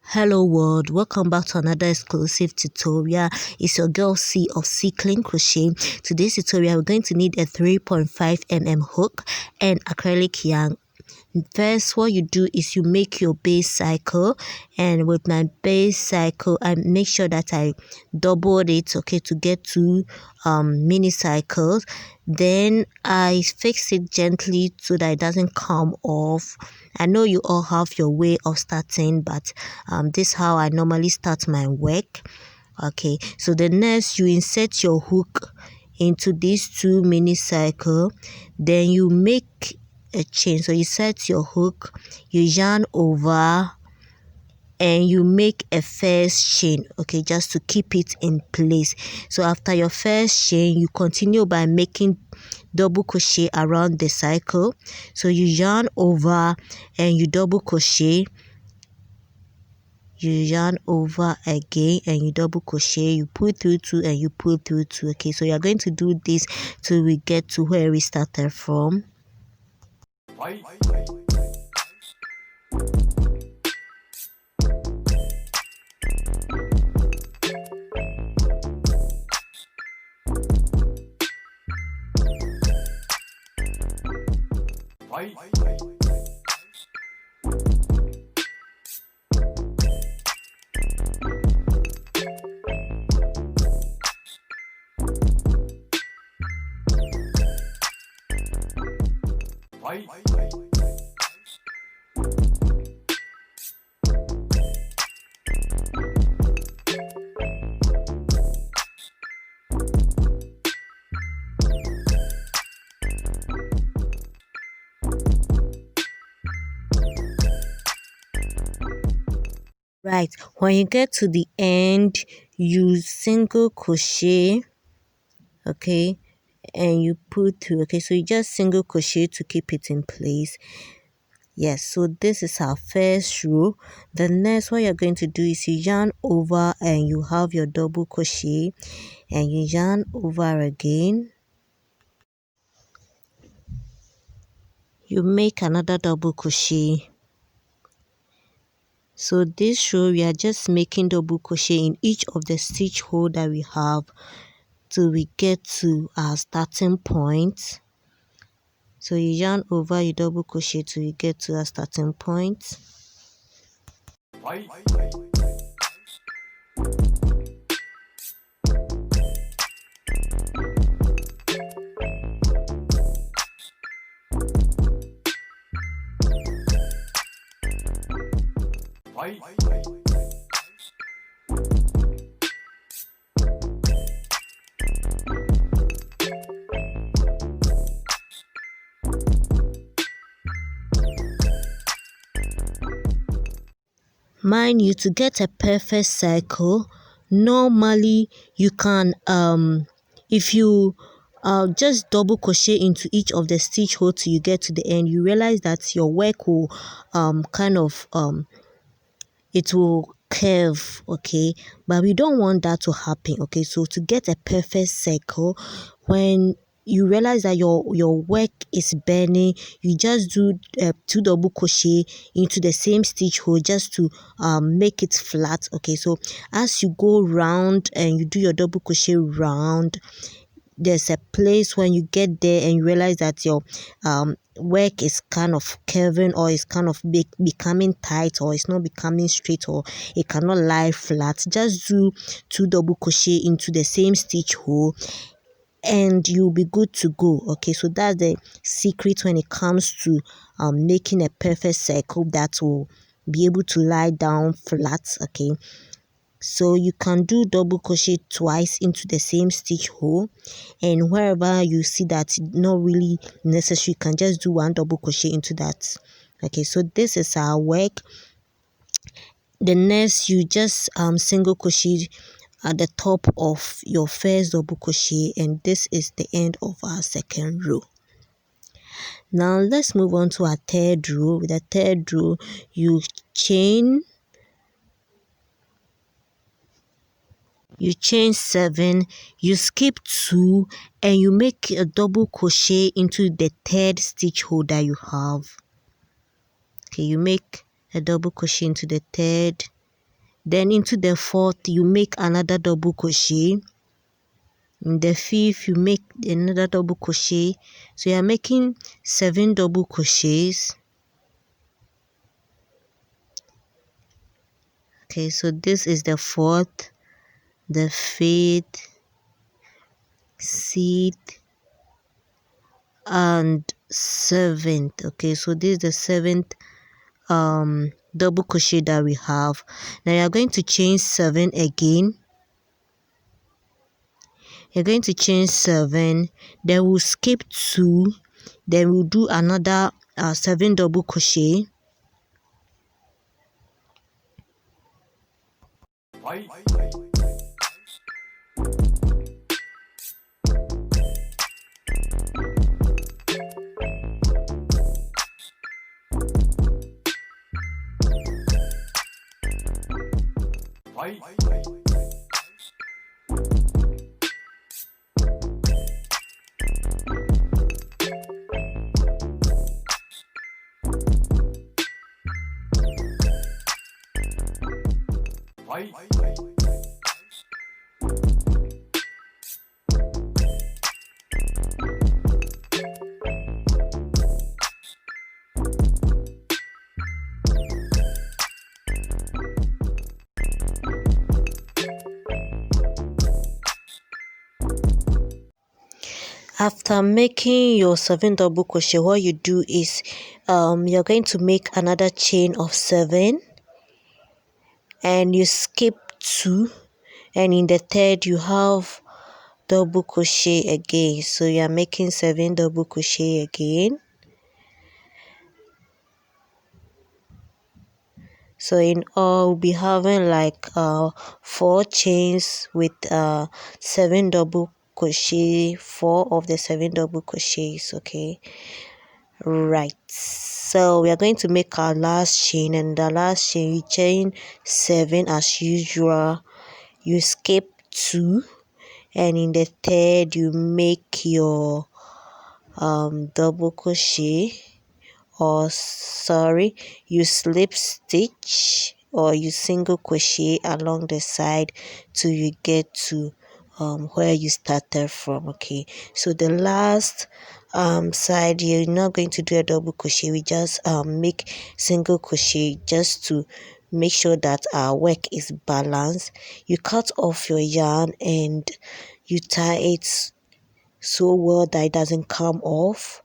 Hello world, welcome back to another exclusive tutorial. It's your girl C of C Clean Crochet. Today's tutorial we're going to need a 3.5mm hook and acrylic yarn. First, what you do is you make your base cycle, and with my base cycle I make sure that I doubled it, okay, to get two mini cycles. Then I fix it gently so that it doesn't come off. I know you all have your way of starting, but this is how I normally start my work. Okay, so the next, you insert your hook into these two mini cycle, then you make a chain. So you set your hook, you yarn over, and you make a first chain, okay, just to keep it in place. So after your first chain, you continue by making double crochet around the cycle. So you yarn over and you double crochet, you yarn over again and you double crochet, you pull through two and you pull through two. Okay, so you're going to do this till we get to where we started from. Right, when you get to the end, you single crochet, okay, and you pull through. Okay, so you just single crochet to keep it in place. Yes, so this is our first row. The next, what you're going to do is you yarn over and you have your double crochet, and you yarn over again, you make another double crochet. So this row we are just making double crochet in each of the stitch hole that we have till we get to our starting point. So you yarn over, you double crochet till you get to our starting point. Mind you, to get a perfect cycle, normally you can if you just double crochet into each of the stitch hole till you get to the end, you realize that your work will it will curve, okay, but we don't want that to happen. Okay, so to get a perfect cycle, when you realize that your work is bending, you just do 2 double crochet into the same stitch hole just to make it flat. Okay, so as you go round and you do your double crochet round, there's a place when you get there and you realize that your work is kind of curving, or it's kind of becoming tight, or it's not becoming straight, or it cannot lie flat. Just do 2 double crochet into the same stitch hole and you'll be good to go. Okay, so that's the secret when it comes to making a perfect circle that will be able to lie down flat. Okay, so you can do double crochet twice into the same stitch hole, and wherever you see that not really necessary, you can just do 1 double crochet into that. Okay, so this is our work. The next, you just single crochet at the top of your first double crochet, and this is the end of our second row. Now let's move on to our third row. With the third row, you chain you chain 7, you skip 2, and you make a double crochet into the third stitch hole that you have. Okay, you make a double crochet into the third, then into the fourth you make another double crochet, in the fifth you make another double crochet, so you are making 7 double crochets. Okay, so this is the fourth, the fifth, sixth, and 7th. Okay, so this is the 7th double crochet that we have. Now you're going to chain 7 again. You're going to chain 7, then we'll skip 2, then we'll do another 7 double crochet. After making your 7 double crochet, what you do is you're going to make another chain of 7, and you skip 2, and in the third you have double crochet again, so you're making 7 double crochet again. So in all we'll be having like 4 chains with 7 double crochet, 4 of the 7 double crochets. Okay, right, so we are going to make our last chain, and the last chain you chain 7 as usual, you skip 2, and in the third you make your double crochet, or sorry, you slip stitch or you single crochet along the side till you get to where you started from. Okay, so the last side you're not going to do a double crochet, we just make single crochet just to make sure that our work is balanced. You cut off your yarn and you tie it so well that it doesn't come off.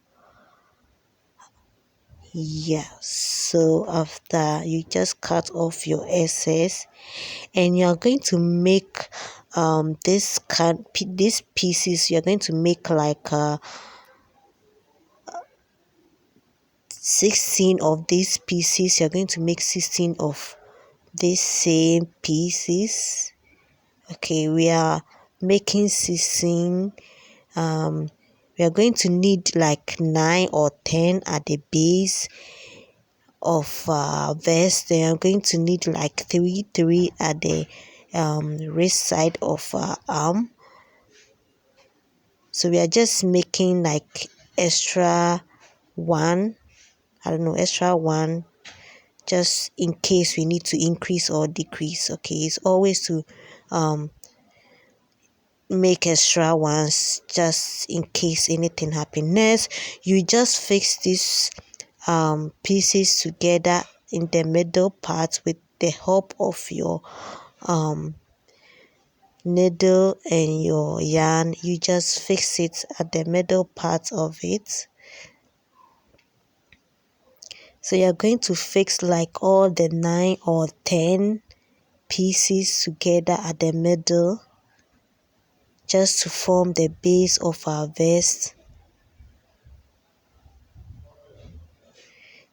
Yeah, so after you just cut off your excess, and you're going to make these pieces, you're going to make like 16 of these pieces. You're going to make 16 of these same pieces. Okay, we are making 16. We are going to need like 9 or 10 at the base of vest. Then I'm going to need like 3 at the wrist side of arm. So we are just making like extra 1, extra 1, just in case we need to increase or decrease. Okay, it's always to make extra ones just in case anything happens. Next, you just fix these pieces together in the middle part with the help of your needle and your yarn. You just fix it at the middle part of it. So you're going to fix like all the 9 or 10 pieces together at the middle, just to form the base of our vest.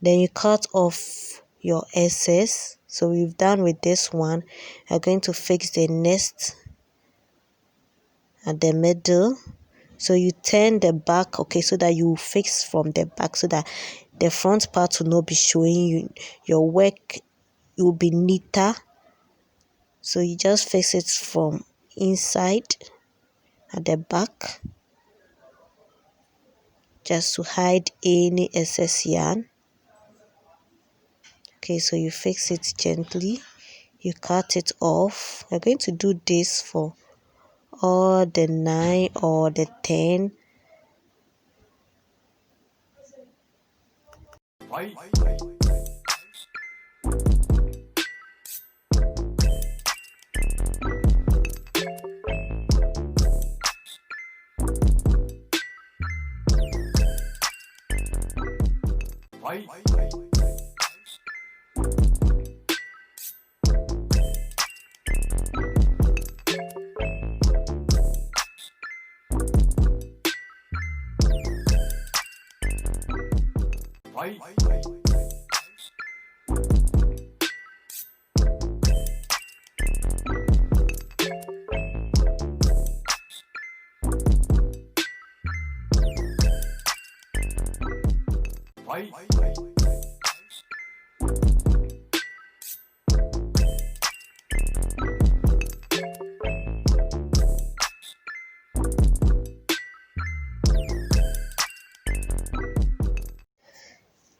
Then you cut off your excess. So we've done with this one. You're going to fix the next at the middle. So you turn the back, okay, so that you fix from the back, so that the front part will not be showing. You your work will be neater. So you just fix it from inside at the back just to hide any excess yarn. Okay, so you fix it gently, you cut it off. We're going to do this for all the 9 or the 10.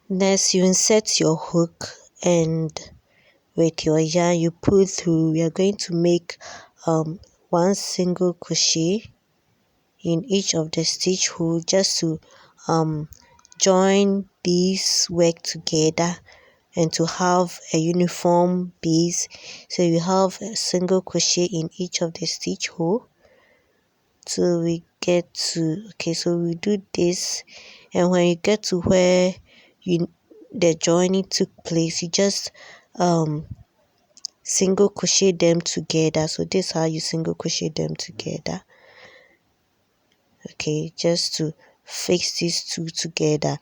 Next, you insert your hook, and with your yarn you pull through. We are going to make 1 single crochet in each of the stitch hole just to join these work together and to have a uniform base. So you have a single crochet in each of the stitch hole till we get to, okay, so we do this, and when you get to where the joining took place, you just single crochet them together. So this is how you single crochet them together. Okay, just to fix these two together.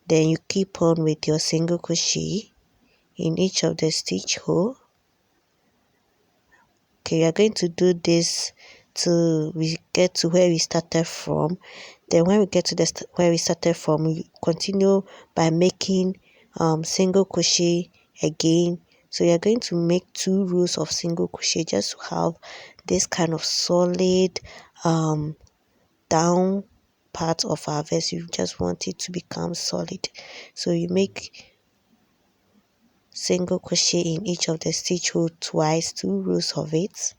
Then you keep on with your single crochet in each of the stitch hole. Okay, we are going to do this till we get to where we started from. Then when we get to where we started from, we continue by making single crochet again. So you are going to make 2 rows of single crochet just to have this kind of solid down part of our vest. You just want it to become solid, so you make single crochet in each of the stitch hole twice, 2 rows of it.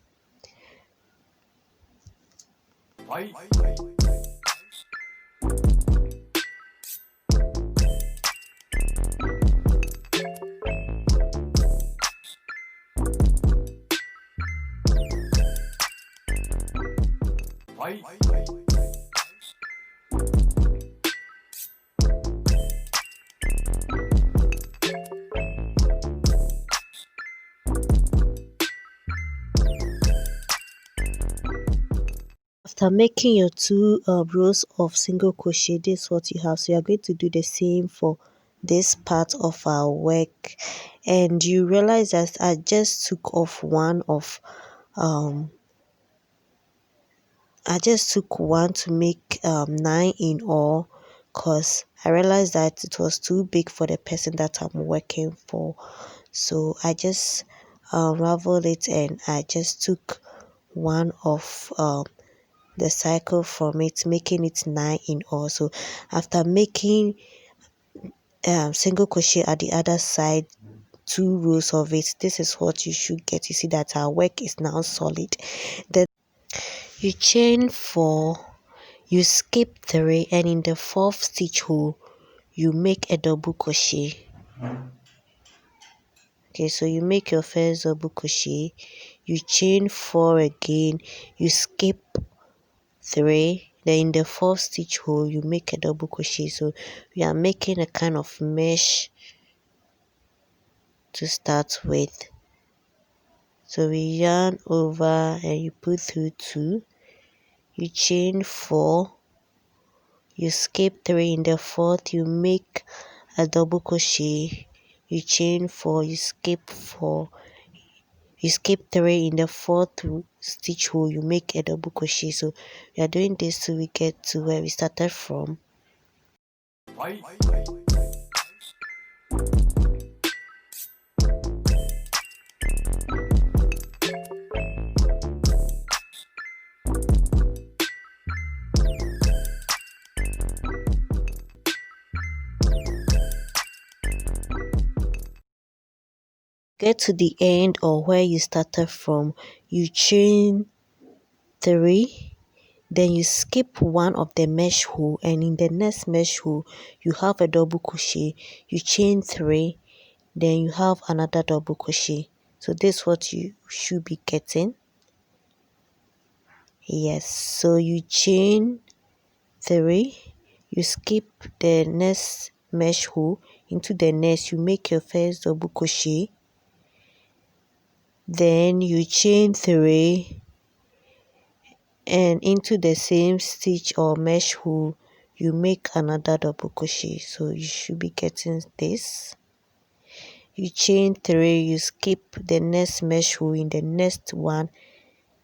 After making your 2 rows of single crochet, this is what you have. So you are going to do the same for this part of our work, and you realize that I just took off one of I just took one to make 9 in all, because I realized that it was too big for the person that I'm working for. So I just unraveled it, and I just took one of the cycle from it, making it 9 in all. So after making single crochet at the other side, 2 rows of it, this is what you should get. You see that our work is now solid. Then you chain 4, you skip 3, and in the 4th stitch hole you make a double crochet. Okay, so you make your first double crochet, you chain 4 again, you skip 3, then in the 4th stitch hole you make a double crochet. So we are making a kind of mesh to start with. So we yarn over and you put through 2, you chain 4, you skip 3, in the 4th you make a double crochet, you chain 4, you skip 4, you skip 3, in the 4th stitch hole you make a double crochet. So we are doing this till we get to where we started from. get to the end or where you started from, you chain 3, then you skip one of the mesh hole, and in the next mesh hole you have a double crochet, you chain 3, then you have another double crochet. So this is what you should be getting. Yes, so you chain 3, you skip the next mesh hole, into the next you make your first double crochet, then you chain 3, and into the same stitch or mesh hole you make another double crochet. So you should be getting this. You chain 3, you skip the next mesh hole, in the next one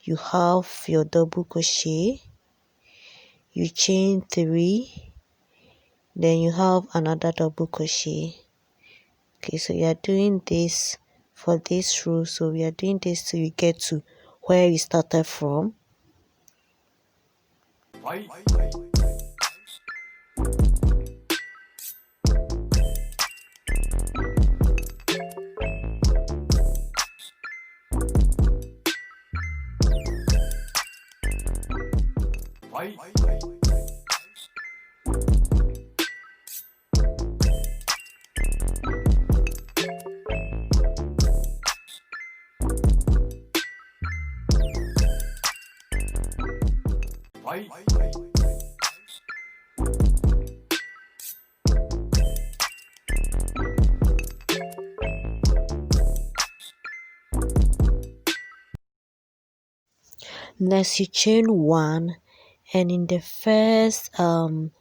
you have your double crochet, you chain 3, then you have another double crochet. Okay, so you are doing this for this row. So we are doing this till you get to where we started from. Next you chain 1, and in the first 2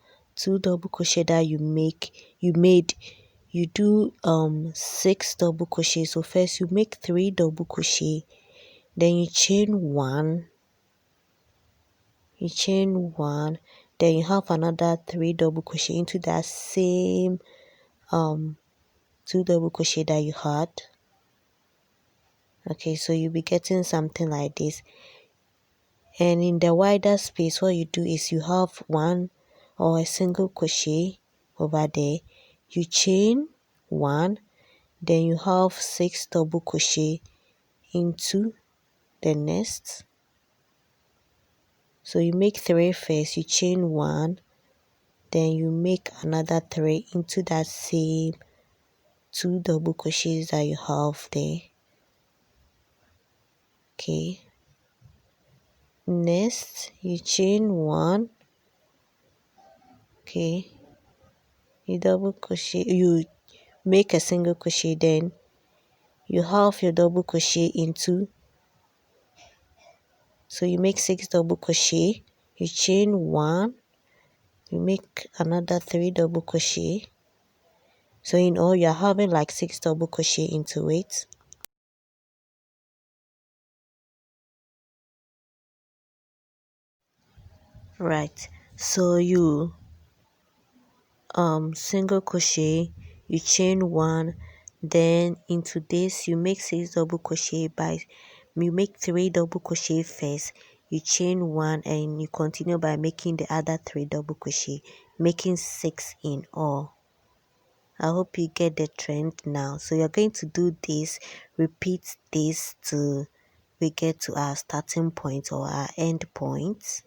double crochet that you made, you do 6 double crochet. So first you make 3 double crochet, then you chain 1, then you have another 3 double crochet into that same 2 double crochet that you had. Okay, so you'll be getting something like this. And in the wider space, what you do is you have 1 or a single crochet over there, you chain 1, then you have 6 double crochet into the next. So you make 3 first, you chain 1, then you make another 3 into that same 2 double crochets that you have there. Okay, next you chain 1, okay, you double crochet, you make a single crochet, then you have your double crochet into, so you make 6 double crochet, you chain 1, you make another 3 double crochet. So in all you're having like 6 double crochet into it. Right, so you single crochet, you chain 1, then into this you make 6 double crochet, by you make 3 double crochet first, you chain 1, and you continue by making the other 3 double crochet, making 6 in all. I hope you get the trend now. So you're going to do this, repeat this till we get to our starting point or our end point.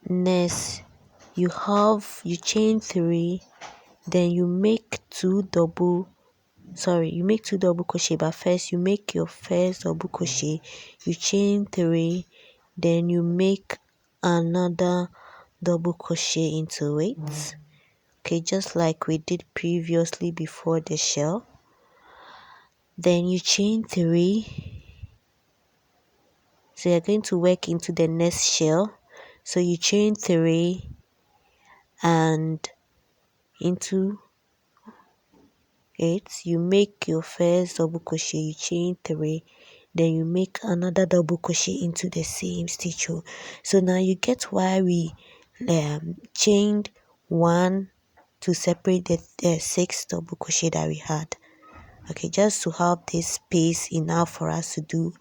Next you chain 3, then you make 2 double crochet, but first you make your first double crochet, you chain 3, then you make another double crochet into it. Okay, just like we did previously before the shell. Then you chain 3, so you're going to work into the next shell. So you chain 3 and into it, you make your first double crochet, you chain 3, then you make another double crochet into the same stitch hole. So now you get why we chained 1 to separate the 6 double crochet that we had. okay, just to have this space enough for us to do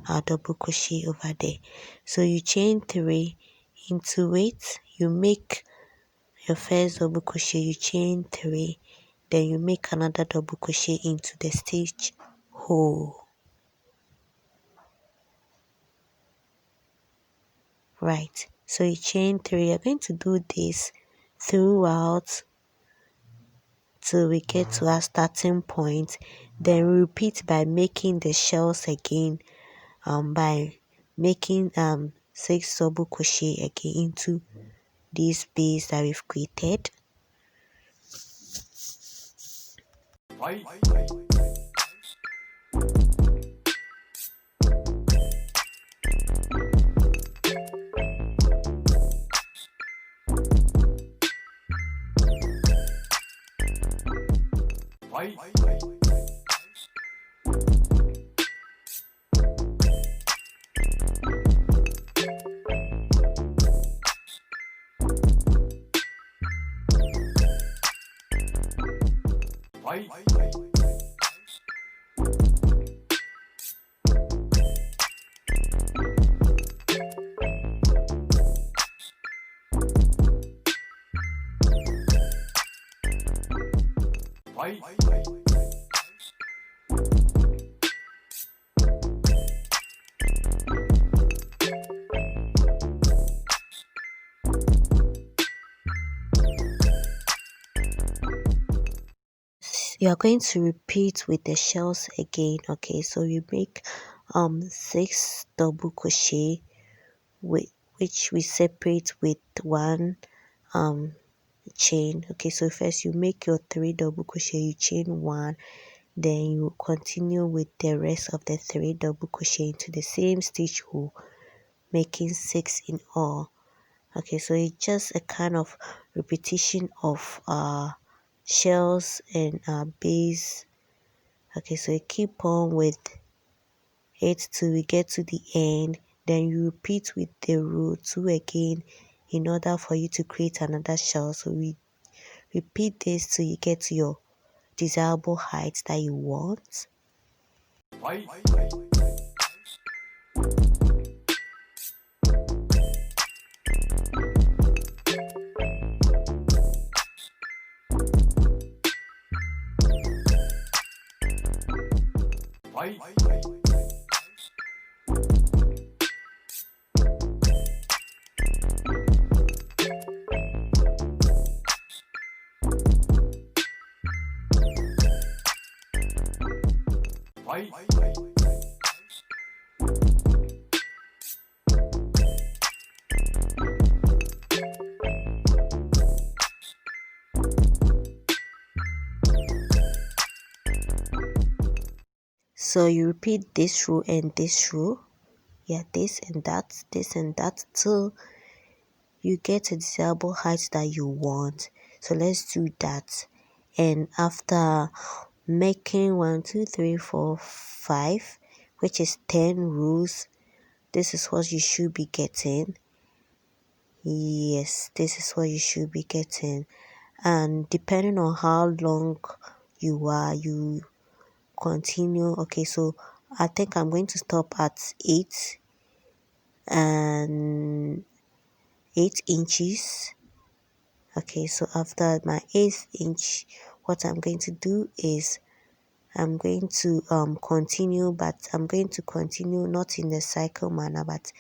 our double crochet over there. So you chain 3 into it, you make your first double crochet, you chain 3, then you make another double crochet into the stitch hole. Right, so you chain 3. You're going to do this throughout till we get to our starting point, then repeat by making the shells again, by making 6 double crochet again into this base that we've created. You are going to repeat with the shells again. Okay, so you make 6 double crochet which we separate with 1 chain. Okay, so first you make your 3 double crochet, you chain 1, then you continue with the rest of the 3 double crochet into the same stitch hole, making 6 in all. Okay, so it's just a kind of repetition of shells and base. Okay, so you keep on with it till we get to the end, then you repeat with the row 2 again in order for you to create another shell. So we repeat this till you get to your desirable height that you want. So you repeat this row and this row, yeah, this and that till you get a desirable height that you want. So let's do that. And after making 1 2 3 4 5, which is 10 rows, this is what you should be getting. Yes, this is what you should be getting. And depending on how long you are, you continue. Okay, so I think I'm going to stop at 8 inches. Okay, so after my 8th inch, what I'm going to do is I'm going to continue, but I'm going to continue not in the cycle manner, but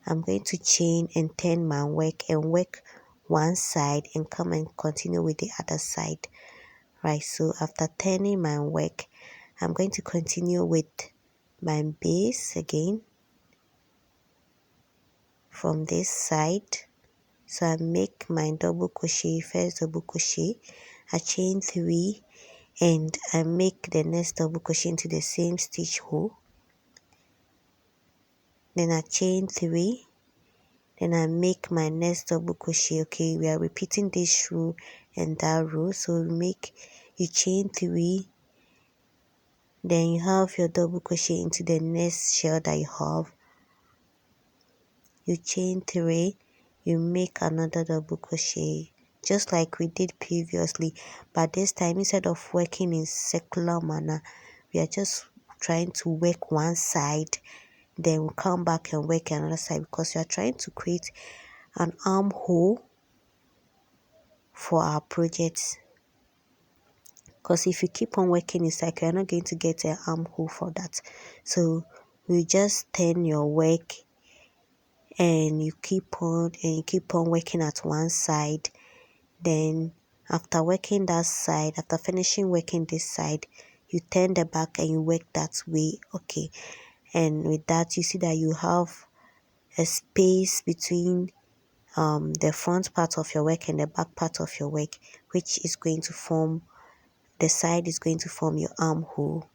I'm going to chain and turn my work and work one side and come and continue with the other side. Right, so after turning my work, I'm going to continue with my base again from this side. So I make my double crochet, first double crochet, I chain 3 and I make the next double crochet into the same stitch hole. Then I chain 3, then I make my next double crochet. Okay, we are repeating this row and that row, so you chain 3, then you have your double crochet into the next shell that you have, you chain 3, you make another double crochet, just like we did previously, but this time instead of working in circular manner, we are just trying to work one side, then we'll come back and work another side, because we are trying to create an armhole for our projects. Because if you keep on working in cycle, you're not going to get an armhole for that. So you just turn your work and you keep on working at one side. Then after working that side, after finishing working this side, you turn the back and you work that way. Okay, and with that you see that you have a space between the front part of your work and the back part of your work, which is going to form, the side is going to form your armhole.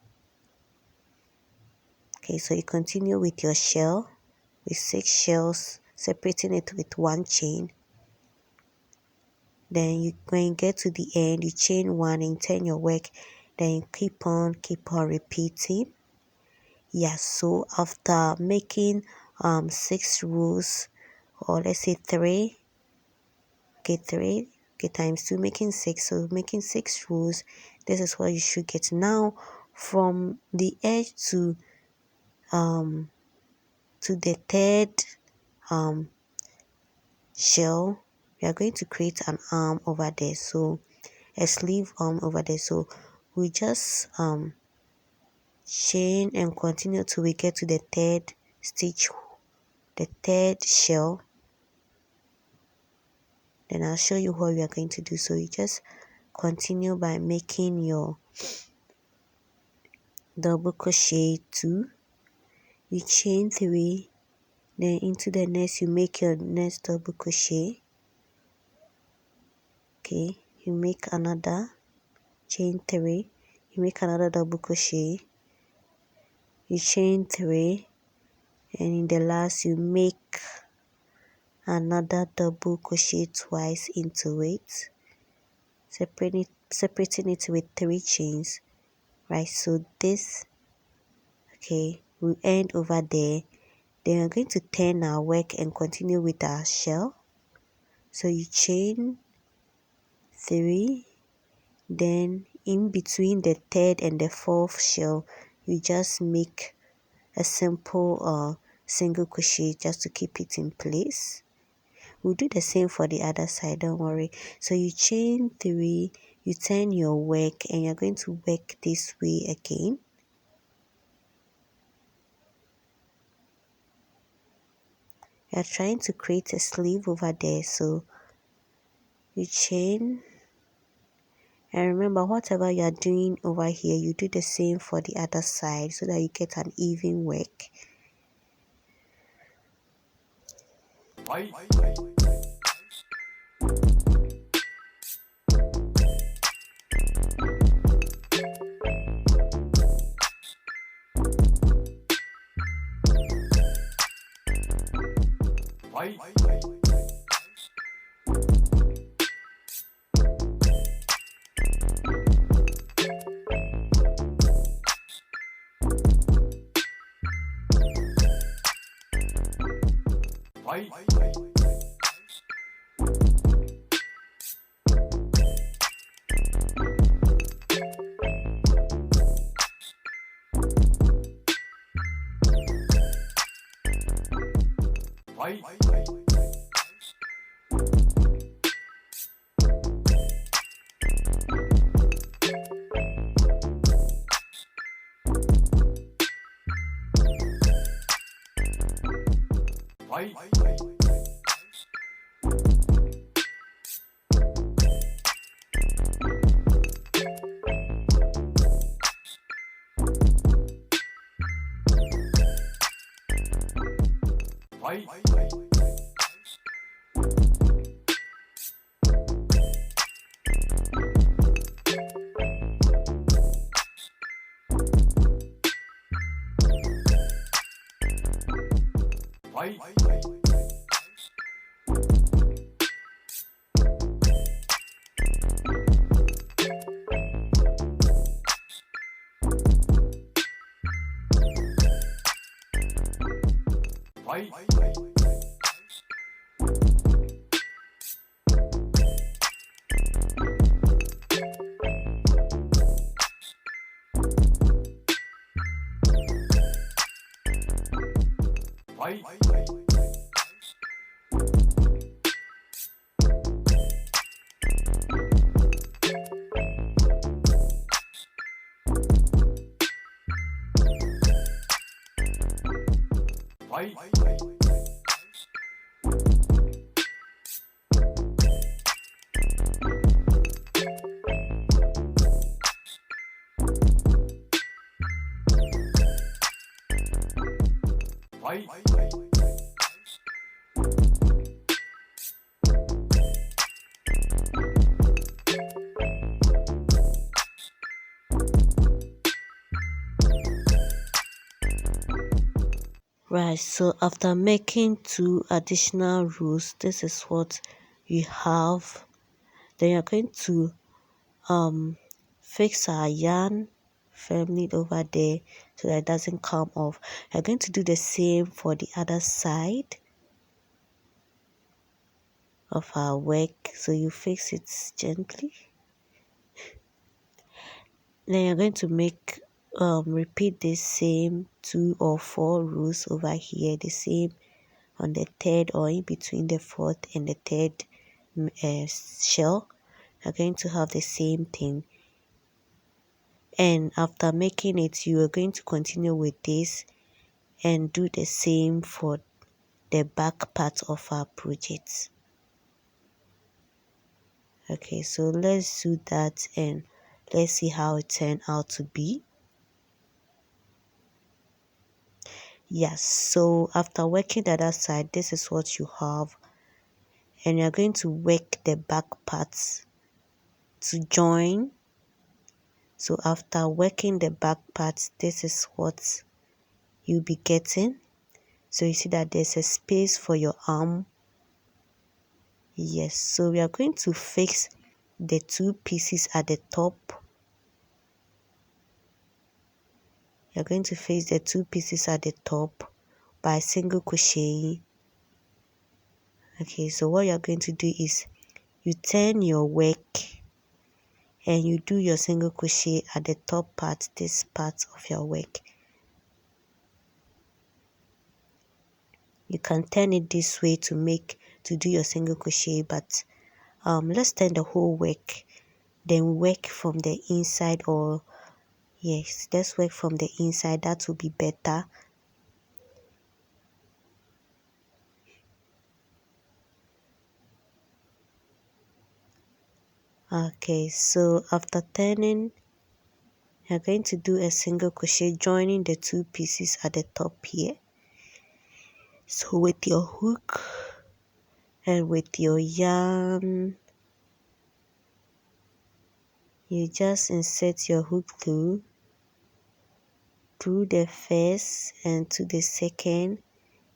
Okay, so you continue with your shell with 6 shells, separating it with 1 chain. Then when you get to the end, you chain 1 and turn your work. Then you keep on repeating. Yeah, so after making 6 rows, or let's say 3, times 2, making 6. So making 6 rows, this is what you should get. Now from the edge to the third shell, we are going to create an arm over there, so a sleeve arm over there. So we just chain and continue till we get to the third stitch, the third shell. Then I'll show you what we are going to do. So you just continue by making your double crochet 2, you chain 3, then into the next you make your next double crochet. Okay, you make another, chain 3, you make another double crochet, you chain 3, and in the last you make another double crochet twice into it, separating it with 3 chains, right? So this, okay, will end over there. Then we're going to turn our work and continue with our shell. So you chain 3, then in between the third and the fourth shell, you just make a simple single crochet just to keep it in place. We'll do the same for the other side, don't worry. So you chain 3, you turn your work, and you're going to work this way again. You're trying to create a sleeve over there, so you chain, and remember, whatever you're doing over here, you do the same for the other side so that you get an even work. Right, so after making 2 additional rows, this is what you have. Then you're going to fix our yarn firmly over there so that it doesn't come off. You're going to do the same for the other side of our work, so you fix it gently. Then you're going to make repeat the same 2 or 4 rows over here, the same on the third or in between the fourth and the third shell. You're going to have the same thing, and after making it, you are going to continue with this and do the same for the back part of our project. Okay, so let's do that and let's see how it turned out to be. Yes, so after working the other side, this is what you have, and you're going to work the back parts to join. So after working the back parts, this is what you'll be getting. So you see that there's a space for your arm. Yes, so we are going to fix the 2 pieces at the top. You're going to fix the 2 pieces at the top by single crochet. Okay, so what you're going to do is you turn your work and you do your single crochet at the top part, this part of your work. You can turn it this way to do your single crochet, but let's turn the whole work, then work from the inside, or yes, let's work from the inside. That will be better. Okay, so after turning, you're going to do a single crochet joining the 2 pieces at the top here. So with your hook and with your yarn, you just insert your hook through the first and to the second,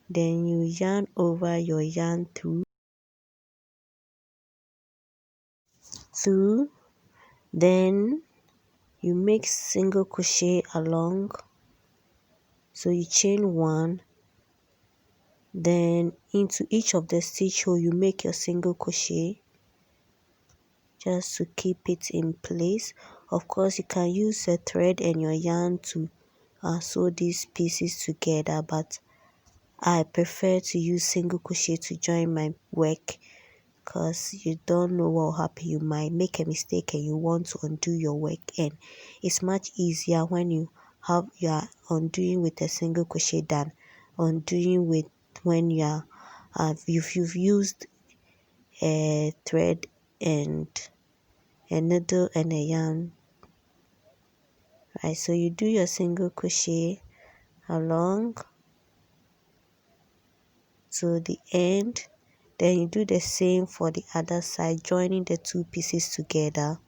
then you yarn over your yarn through, then you make single crochet along. So you chain 1, then into each of the stitch hole you make your single crochet just to keep it in place. Of course, you can use a thread and your yarn to sew these pieces together, but I prefer to use single crochet to join my work, because you don't know what will happen. You might make a mistake and you want to undo your work, and it's much easier when you are undoing with a single crochet than undoing with when you've used a thread and a needle and a yarn. Right, so you do your single crochet along to the end, then you do the same for the other side, joining the 2 pieces together.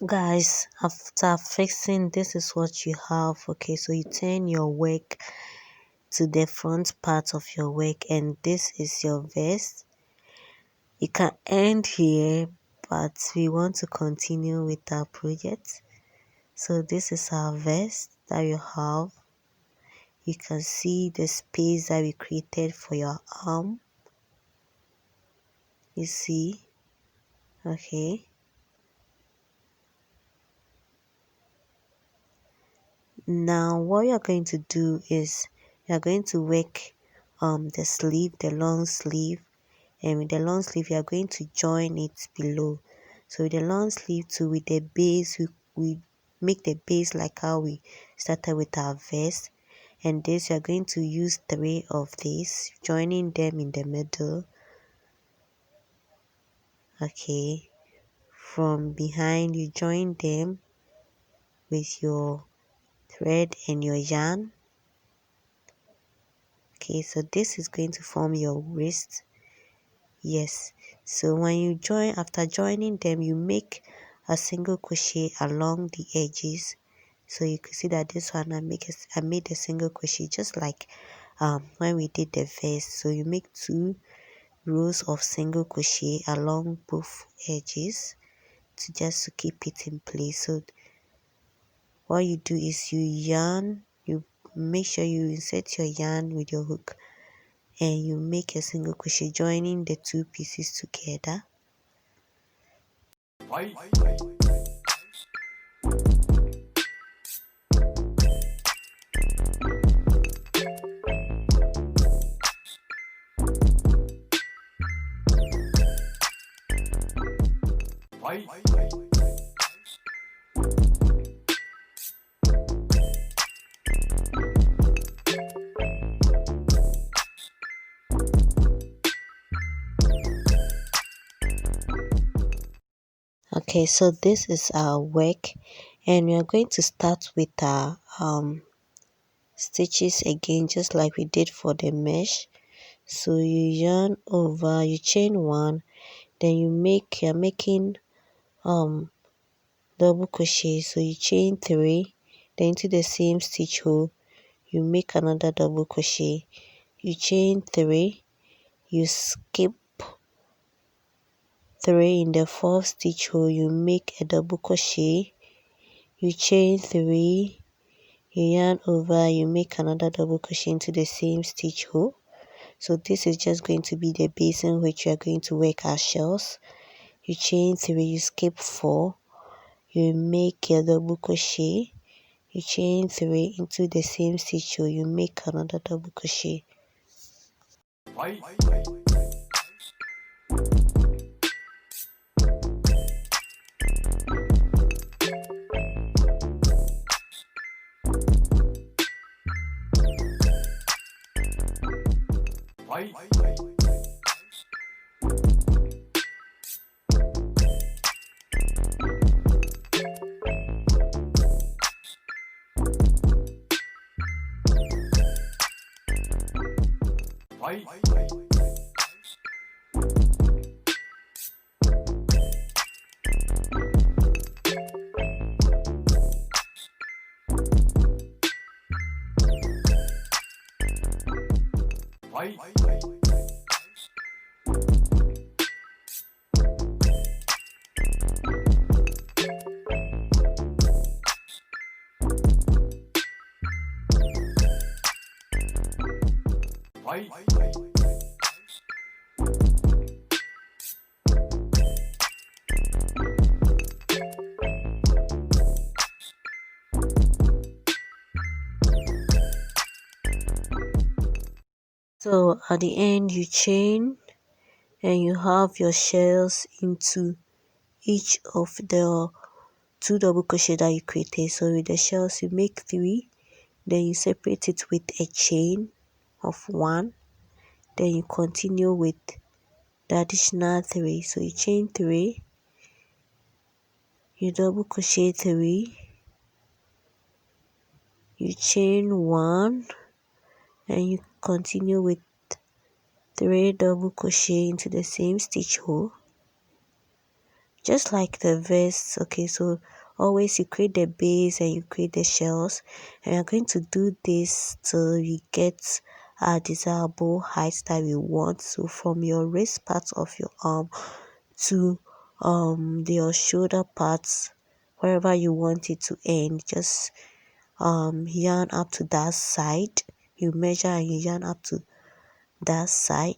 Guys, after fixing, this is what you have. Okay, so you turn your work to the front part of your work, and this is your vest. You can end here, but we want to continue with our project. So this is our vest that you have. You can see the space that we created for your arm. You see? Okay. Now what you're going to do is you're going to work the sleeve, the long sleeve, and with the long sleeve you are going to join it below. So with the long sleeve too, with the base, we make the base like how we started with our vest, and this you are going to use 3 of these, joining them in the middle. Okay, from behind you join them with your thread and your yarn. Okay, so this is going to form your wrist. Yes, so when you join, after joining them, you make a single crochet along the edges. So you can see that this one I made a single crochet just like when we did the vest. So you make 2 rows of single crochet along both edges to keep it in place. So what you do is you make sure you insert your yarn with your hook, and you make a single crochet joining the 2 pieces together. Okay, so this is our work, and we are going to start with our stitches again, just like we did for the mesh. So you yarn over, you chain 1, then you're making double crochet. So you chain 3, then into the same stitch hole you make another double crochet, you chain 3, you skip 3 in the 4th stitch hole, you make a double crochet, you chain 3, you yarn over, you make another double crochet into the same stitch hole. So this is just going to be the base in which you are going to work our shells. You chain 3, you skip 4, you make a double crochet, you chain 3 into the same stitch hole, you make another double crochet. So at the end you chain and you have your shells into each of the 2 double crochet that you created. So with the shells you make 3, then you separate it with a chain of 1, then you continue with the additional 3. So you chain 3, you double crochet 3, you chain 1, and you continue with 3 double crochet into the same stitch hole, just like the vest. Okay, so always you create the base and you create the shells, and you're going to do this till you get a desirable height that you want. So from your wrist part of your arm to your shoulder parts, wherever you want it to end, just yarn up to that side. You measure and you yarn up to that side.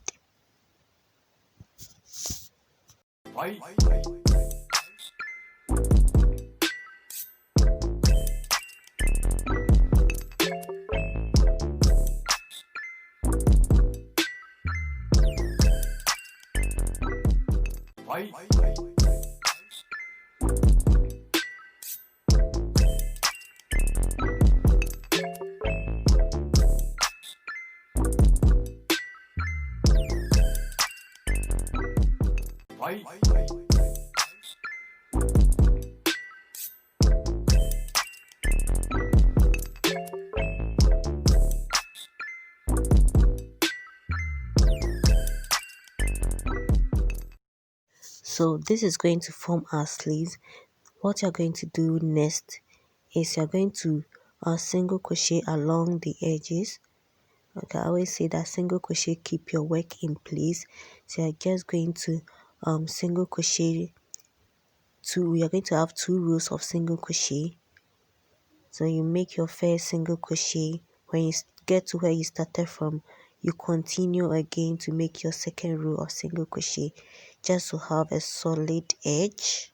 So this is going to form our sleeves. What you're going to do next is you're going to single crochet along the edges. Okay, I always say that single crochet keep your work in place. So you're just going to single crochet you're going to have 2 rows of single crochet. So you make your first single crochet. When you get to where you started from, you continue again to make your second row of single crochet, just to have a solid edge.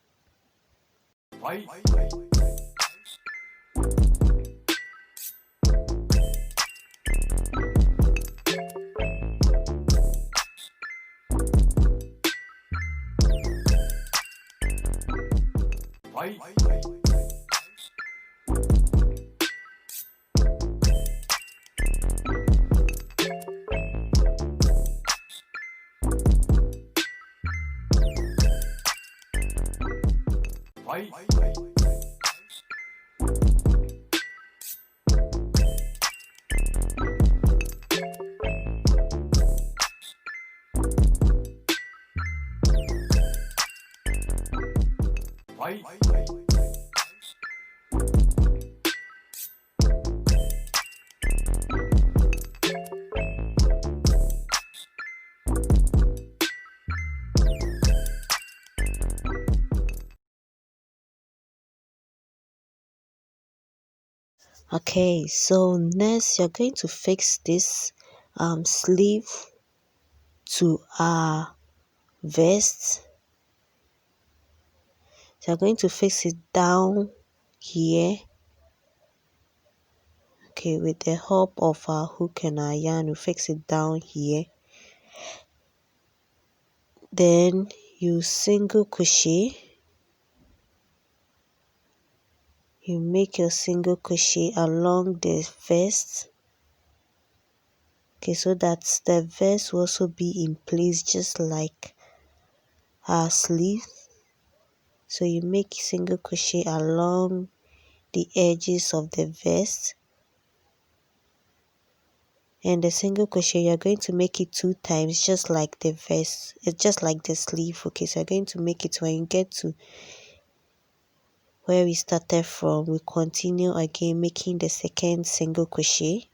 Okay, so next you're going to fix this sleeve to our vest. So you're going to fix it down here. Okay, with the help of our hook and our yarn, we fix it down here. Then you single crochet. You make your single crochet along the vest. Okay, so that the vest will also be in place just like our sleeve. So you make single crochet along the edges of the vest, and the single crochet you're going to make it 2 times just like the vest. It's just like the sleeve. Okay, so you're going to make it when you get to where we started from. We continue again making the second single crochet.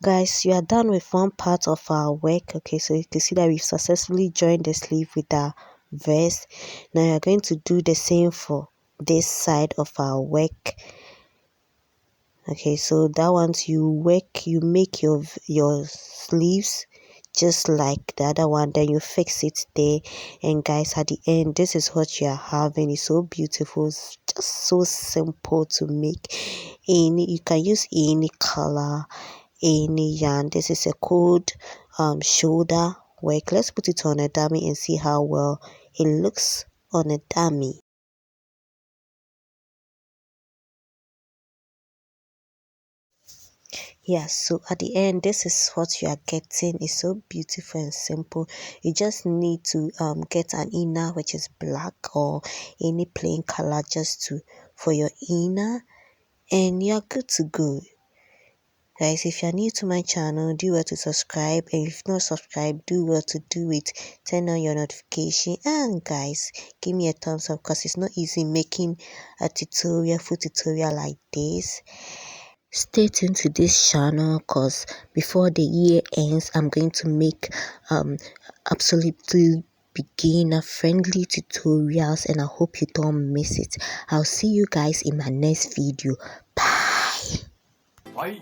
Guys, you are done with one part of our work. Okay, so you can see that we've successfully joined the sleeve with our vest. Now you're going to do the same for this side of our work. Okay, so that once you make your sleeves just like the other one, then you fix it there. And guys, at the end, this is what you are having. It's so beautiful. It's just so simple to make. You can use any color, any yarn. This is a cold shoulder work. Let's put it on a dummy and see how well it looks on a dummy. Yes, so at the end, this is what you are getting. It's so beautiful and simple. You just need to get an inner which is black or any plain color just for your inner, and you're good to go. Guys, if you're new to my channel, do well to subscribe, and if not subscribed, do well to do it. Turn on your notification, and guys, give me a thumbs up because it's not easy making a full tutorial like this. Stay tuned to this channel because before the year ends, I'm going to make absolutely beginner friendly tutorials, and I hope you don't miss it. I'll see you guys in my next video. Bye.